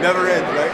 Never ends, right?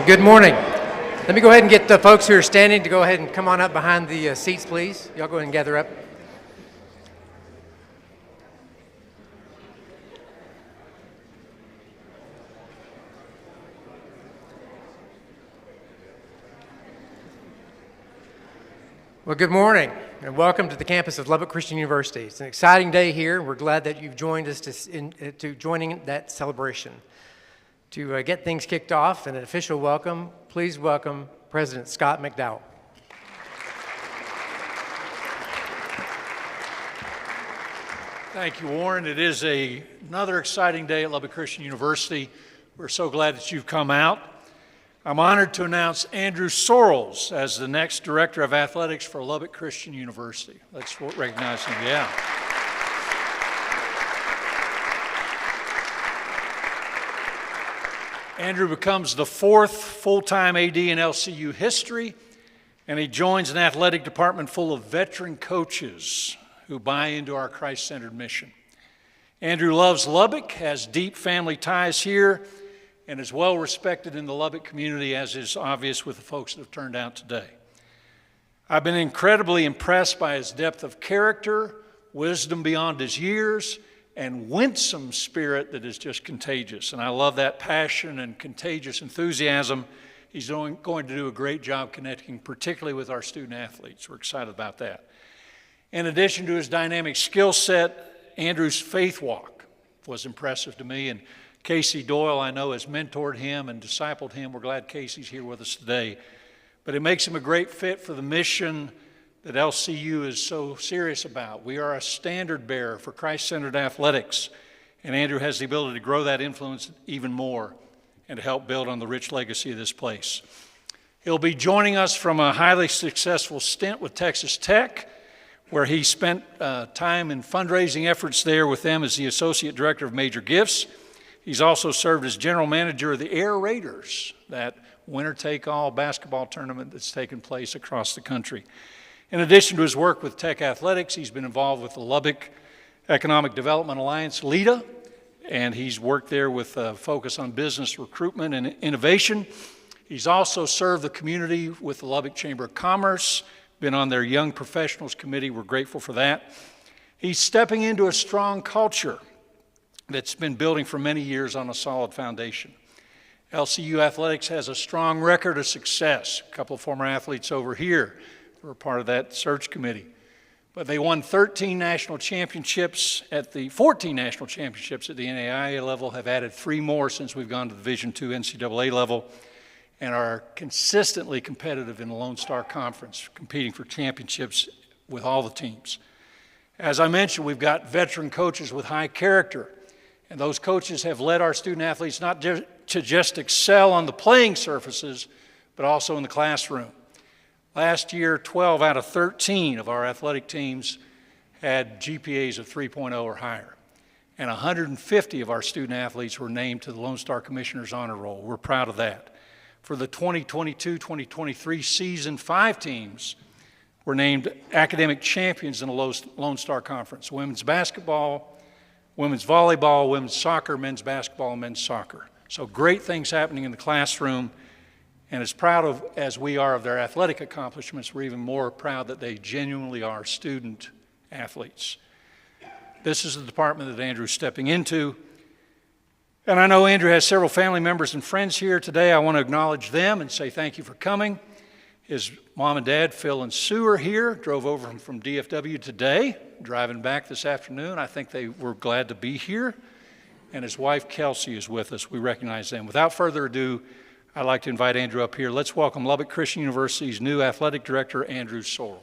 Good morning. Let me go ahead and get the folks who are standing to go ahead and come on up behind the seats, please. Y'all go ahead and gather up. Well, good morning and welcome to the campus of Lubbock Christian University. It's an exciting day here. We're glad that you've joined us to joining that celebration. To get things kicked off, an official welcome, please welcome President Scott McDowell. Thank you, Warren. It is another exciting day at Lubbock Christian University. We're so glad that you've come out. I'm honored to announce Andrew Sorrell as the next Director of Athletics for Lubbock Christian University. Let's recognize him, yeah. Andrew becomes the fourth full-time AD in LCU history, and he joins an athletic department full of veteran coaches who buy into our Christ-centered mission. Andrew loves Lubbock, has deep family ties here, and is well respected in the Lubbock community, as is obvious with the folks that have turned out today. I've been incredibly impressed by his depth of character, wisdom beyond his years, and winsome spirit that is just contagious. And I love that passion and contagious enthusiasm. He's going to do a great job connecting, particularly with our student athletes. We're excited about that. In addition to his dynamic skill set, Andrew's faith walk was impressive to me. And Casey Doyle, I know, has mentored him and discipled him. We're glad Casey's here with us today. But it makes him a great fit for the mission that LCU is so serious about. We are a standard bearer for Christ-centered athletics, and Andrew has the ability to grow that influence even more and to help build on the rich legacy of this place. He'll be joining us from a highly successful stint with Texas Tech, where he spent time in fundraising efforts there with them as the Associate Director of Major Gifts. He's also served as General Manager of the Air Raiders, that winner-take-all basketball tournament that's taken place across the country. In addition to his work with Tech Athletics, he's been involved with the Lubbock Economic Development Alliance, LEDA, and he's worked there with a focus on business recruitment and innovation. He's also served the community with the Lubbock Chamber of Commerce, been on their Young Professionals Committee. We're grateful for that. He's stepping into a strong culture that's been building for many years on a solid foundation. LCU athletics has a strong record of success. A couple of former athletes over here were part of that search committee. But they won 14 national championships at the NAIA level, have added 3 more since we've gone to the Division II NCAA level, and are consistently competitive in the Lone Star Conference, competing for championships with all the teams. As I mentioned, we've got veteran coaches with high character, and those coaches have led our student athletes not to just excel on the playing surfaces, but also in the classroom. Last year, 12 out of 13 of our athletic teams had GPAs of 3.0 or higher, and 150 of our student athletes were named to the Lone Star Commissioner's Honor Roll. We're proud of that. For the 2022-2023 season, 5 teams were named academic champions in the Lone Star Conference: women's basketball, women's volleyball, women's soccer, men's basketball, and men's soccer. So great things happening in the classroom, and as proud as we are of their athletic accomplishments, we're even more proud that they genuinely are student athletes. This is the department that Andrew's stepping into, and I know Andrew has several family members and friends here today. I want to acknowledge them and say thank you for coming. His mom and dad, Phil and Sue, are here, drove over from DFW today, driving back this afternoon. I think they were glad to be here. And his wife, Kelsey, is with us. We recognize them. Without further ado, I'd like to invite Andrew up here. Let's welcome Lubbock Christian University's new athletic director, Andrew Sorrell.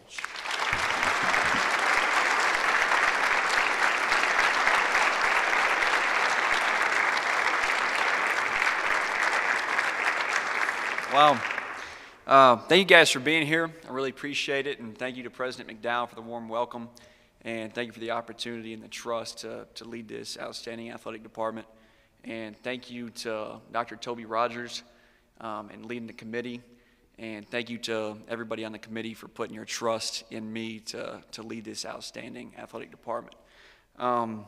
Wow. Thank you guys for being here. I really appreciate it, and thank you to President McDowell for the warm welcome, and thank you for the opportunity and the trust to lead this outstanding athletic department. And thank you to Dr. Toby Rogers and leading the committee, and thank you to everybody on the committee for putting your trust in me to lead this outstanding athletic department. I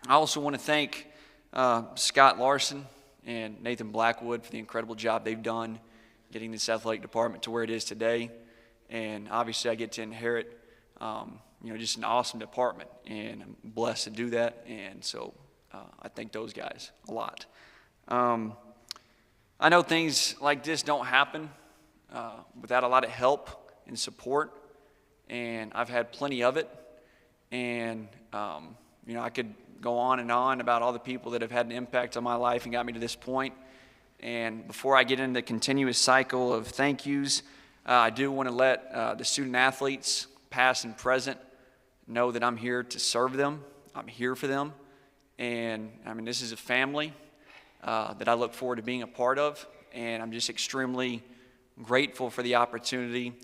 also want to thank Scott Larson and Nathan Blackwood for the incredible job they've done getting this athletic department to where it is today. And obviously I get to inherit just an awesome department, and I'm blessed to do that. And so I thank those guys a lot. I know things like this don't happen without a lot of help and support, and I've had plenty of it. And I could go on and on about all the people that have had an impact on my life and got me to this point. And before I get into the continuous cycle of thank yous, I do want to let the student athletes, past and present, know that I'm here to serve them. I'm here for them. And this is a family that I look forward to being a part of. And I'm just extremely grateful for the opportunity.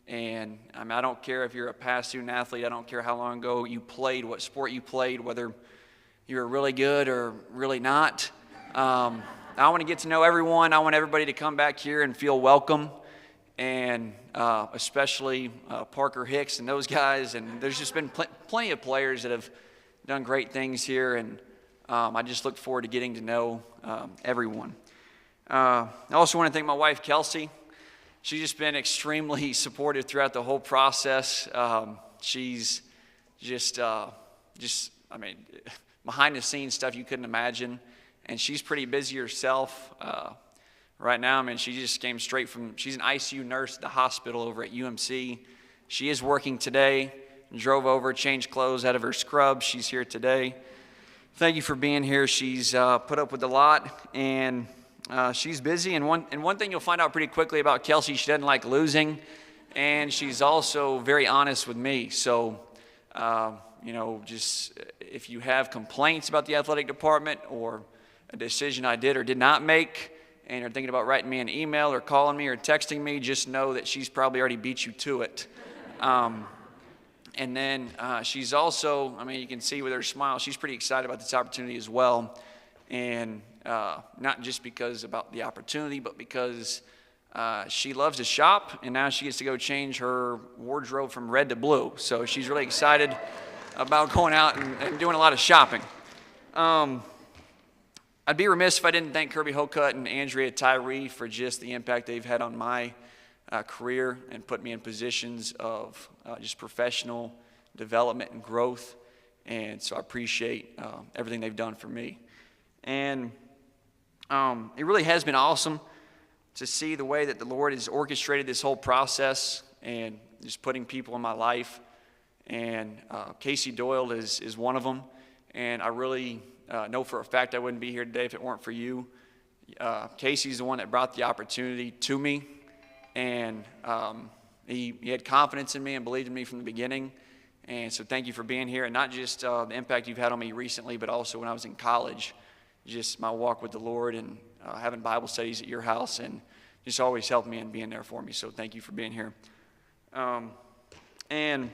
And I don't care if you're a past student athlete. I don't care how long ago you played, what sport you played, whether you were really good or really not. I want to get to know everyone. I want everybody to come back here and feel welcome, and especially Parker Hicks and those guys. And there's just been plenty of players that have done great things here, and I just look forward to getting to know everyone. I also want to thank my wife, Kelsey. She's just been extremely supportive throughout the whole process. She's just behind the scenes stuff you couldn't imagine. And she's pretty busy herself right now. She just came straight she's an ICU nurse at the hospital over at UMC. She is working today, drove over, changed clothes out of her scrub. She's here today. Thank you for being here. She's put up with a lot, and she's busy. And one thing you'll find out pretty quickly about Kelsey, she doesn't like losing, and she's also very honest with me. So, just if you have complaints about the athletic department or a decision I did or did not make, and you're thinking about writing me an email or calling me or texting me, just know that she's probably already beat you to it. And then she's also, you can see with her smile, she's pretty excited about this opportunity as well. And not just because about the opportunity, but because she loves to shop, and now she gets to go change her wardrobe from red to blue. So she's really excited about going out and doing a lot of shopping. I'd be remiss if I didn't thank Kirby Hocutt and Andrea Tyree for just the impact they've had on my career and put me in positions of just professional development and growth. And so I appreciate everything they've done for me. And it really has been awesome to see the way that the Lord has orchestrated this whole process and just putting people in my life. And Casey Doyle is one of them. And I really know for a fact I wouldn't be here today if it weren't for you. Casey's the one that brought the opportunity to me. And he had confidence in me and believed in me from the beginning. And so thank you for being here. And not just the impact you've had on me recently, but also when I was in college, just my walk with the Lord and having Bible studies at your house, and just always helped me and being there for me. So thank you for being here. And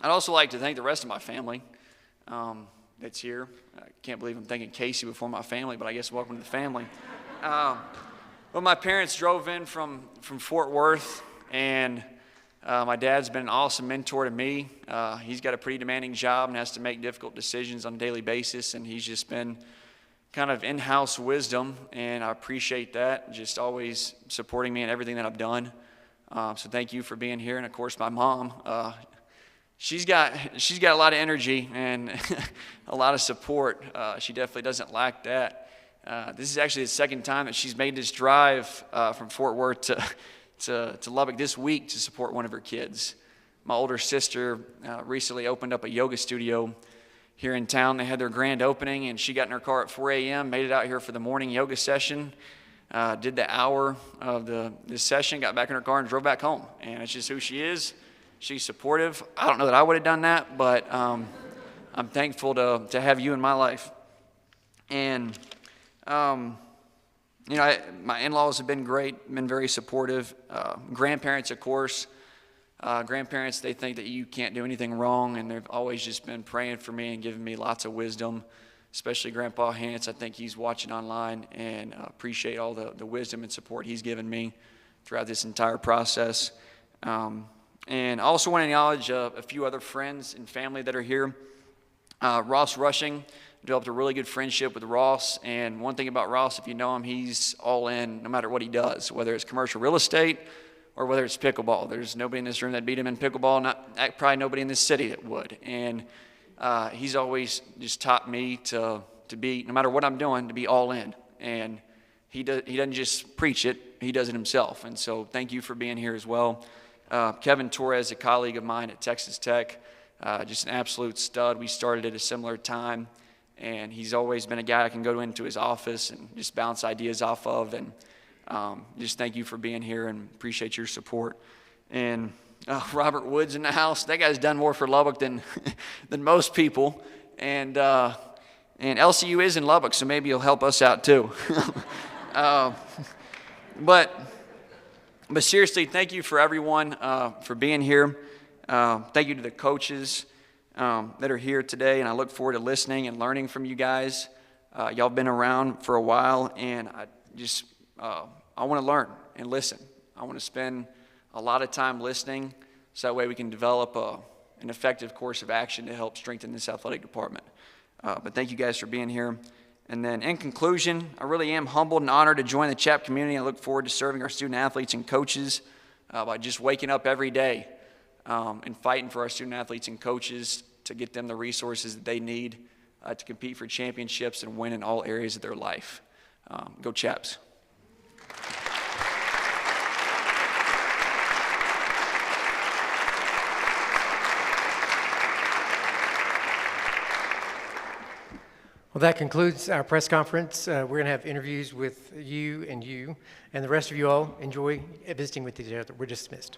I'd also like to thank the rest of my family that's here. I can't believe I'm thanking Casey before my family, but I guess welcome to the family. Well, my parents drove in from Fort Worth, and my dad's been an awesome mentor to me. He's got a pretty demanding job and has to make difficult decisions on a daily basis, and he's just been kind of in-house wisdom, and I appreciate that, just always supporting me in everything that I've done. So thank you for being here. And of course, my mom, she's got a lot of energy and a lot of support. She definitely doesn't lack that. This is actually the second time that she's made this drive from Fort Worth to Lubbock this week to support one of her kids. My older sister recently opened up a yoga studio here in town. They had their grand opening, and she got in her car at 4 a.m., made it out here for the morning yoga session, did the hour of this session, got back in her car and drove back home. And it's just who she is. She's supportive. I don't know that I would have done that, but I'm thankful to have you in my life. And, you know, my in-laws have been great, been very supportive. Grandparents, of course. Grandparents, they think that you can't do anything wrong, and they've always just been praying for me and giving me lots of wisdom, especially Grandpa Hance. I think he's watching online, and appreciate all the wisdom and support he's given me throughout this entire process. And I also want to acknowledge a few other friends and family that are here. Ross Rushing, developed a really good friendship with Ross, and one thing about Ross, if you know him, he's all in no matter what he does, whether it's commercial real estate or whether it's pickleball. There's nobody in this room that beat him in pickleball, probably nobody in this city that would. And he's always just taught me to be, no matter what I'm doing, to be all in. And he doesn't just preach it, he does it himself. And so thank you for being here as well. Kevin Torres, a colleague of mine at Texas Tech, just an absolute stud. We started at a similar time, and he's always been a guy I can go into his office and just bounce ideas off of. And just thank you for being here and appreciate your support. And Robert Woods in the house. That guy's done more for Lubbock than most people. And LCU is in Lubbock, so maybe he'll help us out too. But seriously, thank you for everyone for being here. Thank you to the coaches that are here today, and I look forward to listening and learning from you guys. Y'all been around for a while, and I want to learn and listen. I want to spend a lot of time listening, so that way we can develop an effective course of action to help strengthen this athletic department. But thank you guys for being here. And then in conclusion, I really am humbled and honored to join the CHAP community. I look forward to serving our student athletes and coaches by just waking up every day and fighting for our student athletes and coaches to get them the resources that they need to compete for championships and win in all areas of their life. Go Chaps. Well, that concludes our press conference. We're going to have interviews with you, and the rest of you all enjoy visiting with each other. We're dismissed.